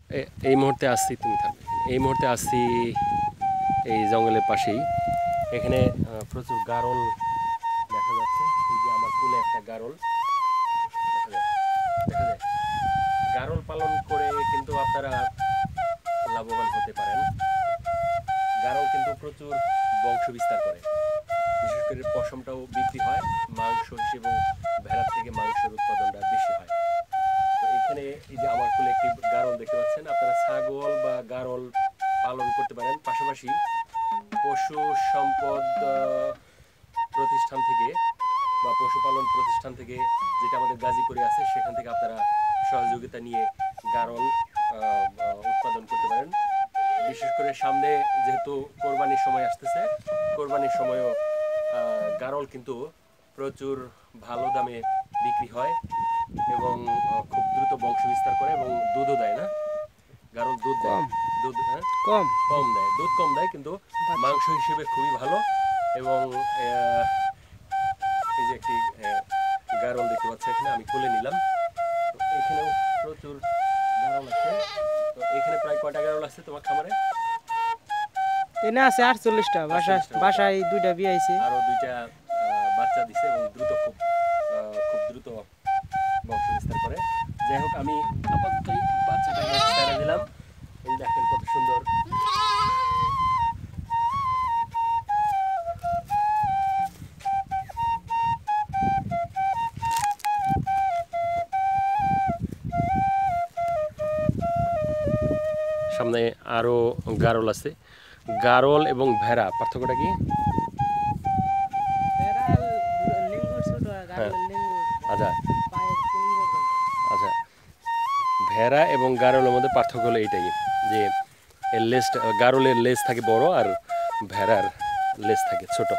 এই মুহূর্তে আসছি, তুমি থাকবে, এই মুহূর্তে আসছি এই জঙ্গলের পাশেই। এখানে প্রচুর গারল দেখা যাচ্ছে। এই যে আমার কুলে একটা গারল দেখা যায়, দেখা যায়। গারল পালন করে কিন্তু আপনারা লাভবান হতে পারেন। গারল কিন্তু প্রচুর বংশ বিস্তার করে, বিশেষ করে পশমটাও বিক্রি হয় মাংস হিসেবেও। ভেড়ার থেকে মাংসের উৎপাদনটা বেশি হয়। তো এখানে এই যে আমার কুলে একটি গারল দেখতে পাচ্ছেন। আপনারা ছাগল বা গারল পালন করতে পারেন। পাশাপাশি পশু সম্পদ প্রতিষ্ঠান থেকে বা পশুপালন প্রতিষ্ঠান থেকে, যেটা আমাদের গাজীপুরে আছে, সেখান থেকে আপনারা সহযোগিতা নিয়ে গারল উৎপাদন করতে পারেন। বিশেষ করে সামনে যেহেতু কোরবানির সময় আসতেছে, কোরবানির সময়ও গারল কিন্তু প্রচুর ভালো দামে বিক্রি হয় এবং খুব দ্রুত বংশ বিস্তার করে এবং দুধও দেয় না। গারল দুধ দেয়, দুধ কম কম দেয়, দুধ কম দেয়, কিন্তু মাংস হিসেবে খুবই ভালো। এবং এই যে একটি গারল দেখতে পাচ্ছি এখানে, আমি খুলে নিলাম। তো এখানেও প্রচুর গারল আছে। তো এখানে প্রায় কয়টা গারল আছে তোমার খামারে? এনে আছে 48টা। বাসায় 2টা বিয়ে আইছে, আরো 2টা বাচ্চা দিছে এবং দ্রুত খুব দ্রুত বংশ বিস্তার করে। যাই হোক, আমি আপাতত বাচ্চাটাকে ছেড়ে দিলাম। এই দেখেন কত সুন্দর। সামনে আরো গারল আছে। গারল এবং ভেড়া পার্থক্যটা কি? আচ্ছা আচ্ছা, ভেড়া এবং গারলের মধ্যে পার্থক্য হলো এইটাই যে এর লেজটা, গারলের লেজ থাকে বড় আর ভেড়ার লেজ থাকে ছোট।